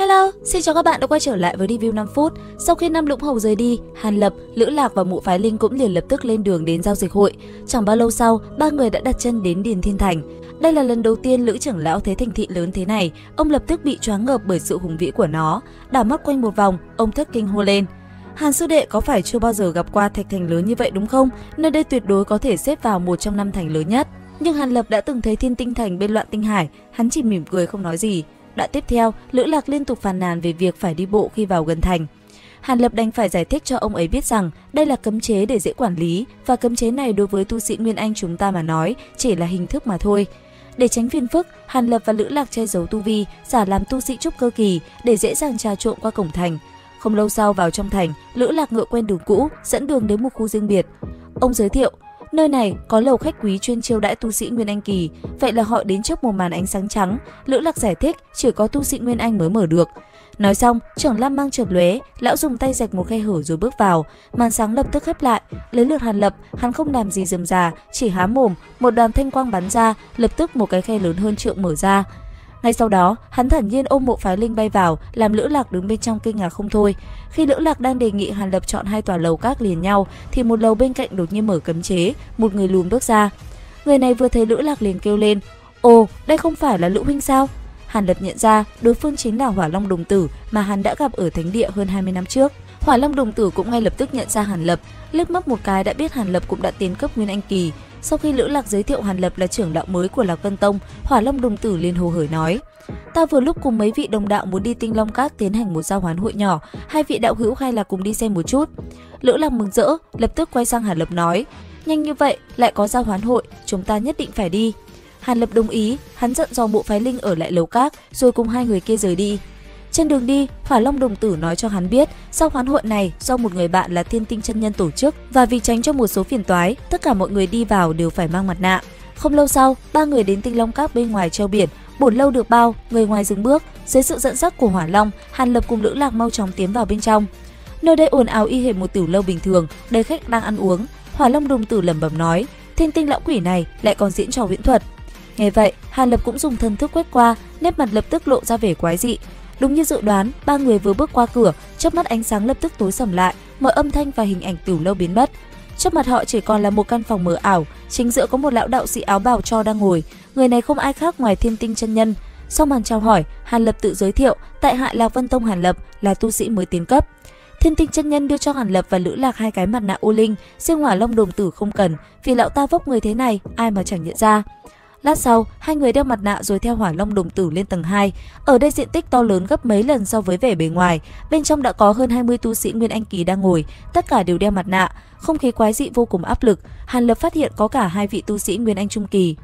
Hello, xin chào các bạn đã quay trở lại với review 5 phút. Sau khi Nam Lũng Hầu rời đi, Hàn Lập, Lữ Lạc và Mộ Phái Linh cũng liền lập tức lên đường đến giao dịch hội. Chẳng bao lâu sau, ba người đã đặt chân đến Điền Thiên Thành. Đây là lần đầu tiên Lữ trưởng lão thấy thành thị lớn thế này, ông lập tức bị choáng ngợp bởi sự hùng vĩ của nó. Đảo mắt quanh một vòng, ông thất kinh hô lên: Hàn sư đệ có phải chưa bao giờ gặp qua thạch thành lớn như vậy đúng không? Nơi đây tuyệt đối có thể xếp vào một trong 5 thành lớn nhất. Nhưng Hàn Lập đã từng thấy Thiên Tinh Thành bên Loạn Tinh Hải, hắn chỉ mỉm cười không nói gì. Đoạn tiếp theo, Lữ Lạc liên tục phàn nàn về việc phải đi bộ khi vào gần thành. Hàn Lập đành phải giải thích cho ông ấy biết rằng đây là cấm chế để dễ quản lý, và cấm chế này đối với tu sĩ Nguyên Anh chúng ta mà nói chỉ là hình thức mà thôi. Để tránh phiền phức, Hàn Lập và Lữ Lạc che giấu tu vi, giả làm tu sĩ trúc cơ kỳ để dễ dàng trà trộn qua cổng thành. Không lâu sau vào trong thành, Lữ Lạc ngựa quen đường cũ, dẫn đường đến một khu riêng biệt. Ông giới thiệu: nơi này có lầu khách quý chuyên chiêu đãi tu sĩ Nguyên Anh kỳ, vậy là họ đến trước một màn ánh sáng trắng. Lữ Lạc giải thích chỉ có tu sĩ Nguyên Anh mới mở được. Nói xong, trưởng lam mang chợt lóe, lão dùng tay rạch một khe hở rồi bước vào. Màn sáng lập tức khép lại. Lấy lượt Hàn Lập, hắn không làm gì rườm rà, chỉ há mồm, một đoàn thanh quang bắn ra, lập tức một cái khe lớn hơn trượng mở ra. Ngay sau đó, hắn thản nhiên ôm Mộ Phái Linh bay vào, làm Lữ Lạc đứng bên trong kinh ngạc không thôi. Khi Lữ Lạc đang đề nghị Hàn Lập chọn hai tòa lầu các liền nhau, thì một lầu bên cạnh đột nhiên mở cấm chế, một người lùn bước ra. Người này vừa thấy Lữ Lạc liền kêu lên: "Ồ, đây không phải là Lữ huynh sao?" Hàn Lập nhận ra đối phương chính là Hỏa Long Đồng Tử mà hắn đã gặp ở thánh địa hơn 20 năm trước. Hỏa Long Đồng Tử cũng ngay lập tức nhận ra Hàn Lập, liếc mắt một cái đã biết Hàn Lập cũng đã tiến cấp Nguyên Anh kỳ. Sau khi Lữ Lạc giới thiệu Hàn Lập là trưởng đạo mới của Lạc Vân Tông, Hỏa Long Đồng Tử liền hồ hởi nói: "Ta vừa lúc cùng mấy vị đồng đạo muốn đi Tinh Long Các tiến hành một giao hoán hội nhỏ, hai vị đạo hữu hay là cùng đi xem một chút?" Lữ Lạc mừng rỡ, lập tức quay sang Hàn Lập nói: "Nhanh như vậy lại có giao hoán hội, chúng ta nhất định phải đi." Hàn Lập đồng ý, hắn dặn dò Mộ Phái Linh ở lại lầu các, rồi cùng hai người kia rời đi. Trên đường đi, Hỏa Long Đồng Tử nói cho hắn biết, giao hoán hội này do một người bạn là Thiên Tinh chân nhân tổ chức, và vì tránh cho một số phiền toái, tất cả mọi người đi vào đều phải mang mặt nạ. Không lâu sau, ba người đến Tinh Long Các bên ngoài treo biển, bổn lâu được bao, người ngoài dừng bước. Dưới sự dẫn dắt của Hỏa Long, Hàn Lập cùng Lữ Lạc mau chóng tiến vào bên trong. Nơi đây ồn ào y hệt một tiểu lâu bình thường, đầy khách đang ăn uống. Hỏa Long Đồng Tử lẩm bẩm nói: Thiên Tinh lão quỷ này lại còn diễn trò viễn thuật. Nghe vậy, Hàn Lập cũng dùng thần thức quét qua, nét mặt lập tức lộ ra vẻ quái dị. Đúng như dự đoán, ba người vừa bước qua cửa, chớp mắt ánh sáng lập tức tối sầm lại, mọi âm thanh và hình ảnh tiểu lâu biến mất. Trước mặt họ chỉ còn là một căn phòng mờ ảo, chính giữa có một lão đạo sĩ áo bào tro đang ngồi. Người này không ai khác ngoài Thiên Tinh chân nhân. Sau màn chào hỏi, Hàn Lập tự giới thiệu, tại hạ Lạc Vân Tông Hàn Lập, là tu sĩ mới tiến cấp. Thiên Tinh chân nhân đưa cho Hàn Lập và Lữ Lạc hai cái mặt nạ ô linh, riêng Hỏa Long Đồng Tử không cần, vì lão ta vóc người thế này, ai mà chẳng nhận ra. Lát sau, hai người đeo mặt nạ rồi theo Hỏa Long Đồng Tử lên tầng 2. Ở đây diện tích to lớn gấp mấy lần so với vẻ bề ngoài. Bên trong đã có hơn 20 tu sĩ Nguyên Anh kỳ đang ngồi, tất cả đều đeo mặt nạ. Không khí quái dị vô cùng áp lực. Hàn Lập phát hiện có cả hai vị tu sĩ Nguyên Anh trung kỳ.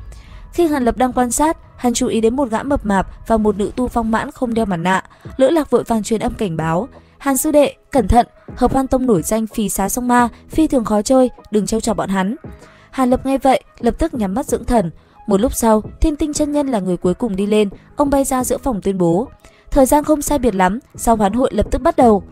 Khi Hàn Lập đang quan sát, hắn chú ý đến một gã mập mạp và một nữ tu phong mãn không đeo mặt nạ. Lữ Lạc vội vàng truyền âm cảnh báo: Hàn sư đệ, cẩn thận, Hợp Hoan Tông nổi danh phì xá sông ma, phi thường khó chơi, đừng trêu chọc bọn hắn. Hàn Lập nghe vậy, lập tức nhắm mắt dưỡng thần. Một lúc sau, Thiên Tinh chân nhân là người cuối cùng đi lên, ông bay ra giữa phòng tuyên bố: thời gian không sai biệt lắm, giao hoán hội lập tức bắt đầu.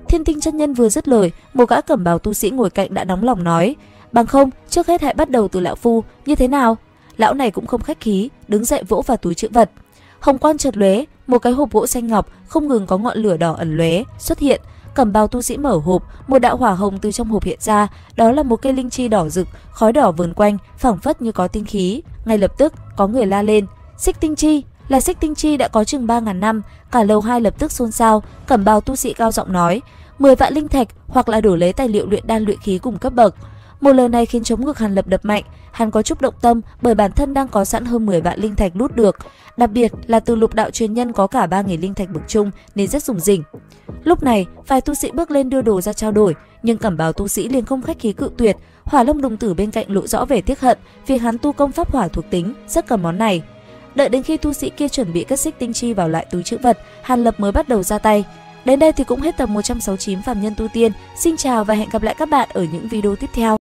Thiên Tinh chân nhân vừa dứt lời, một gã cẩm bào tu sĩ ngồi cạnh đã nóng lòng nói: bằng không, trước hết hãy bắt đầu từ lão phu, như thế nào? Lão này cũng không khách khí, đứng dậy vỗ vào túi trữ vật. Hồng quang chợt lóe, một cái hộp gỗ xanh ngọc không ngừng có ngọn lửa đỏ ẩn lóe xuất hiện. Cẩm bào tu sĩ mở hộp, một đạo hỏa hồng từ trong hộp hiện ra, đó là một cây linh chi đỏ rực, khói đỏ vờn quanh, phảng phất như có tinh khí. Ngay lập tức, có người la lên: Xích tinh chi! Là xích tinh chi đã có chừng 3000 năm. Cả lầu 2 lập tức xôn xao. Cẩm bào tu sĩ cao giọng nói: 10 vạn linh thạch, hoặc là đổi lấy tài liệu luyện đan luyện khí cùng cấp bậc. Một lời này khiến chống ngực Hàn Lập đập mạnh. Hắn có chút động tâm bởi bản thân đang có sẵn hơn 10 vạn linh thạch lút được, đặc biệt là từ lục đạo truyền nhân có cả 3000 linh thạch bậc trung nên rất rủng rỉnh. Lúc này, vài tu sĩ bước lên đưa đồ ra trao đổi, nhưng cẩm bào tu sĩ liền không khách khí cự tuyệt. Hỏa Long Đồng Tử bên cạnh lộ rõ vẻ tiếc hận, vì hắn tu công pháp hỏa thuộc tính, rất cần món này. Đợi đến khi tu sĩ kia chuẩn bị cất xích tinh chi vào lại túi trữ vật, Hàn Lập mới bắt đầu ra tay. Đến đây thì cũng hết tập 169 Phàm Nhân Tu Tiên. Xin chào và hẹn gặp lại các bạn ở những video tiếp theo.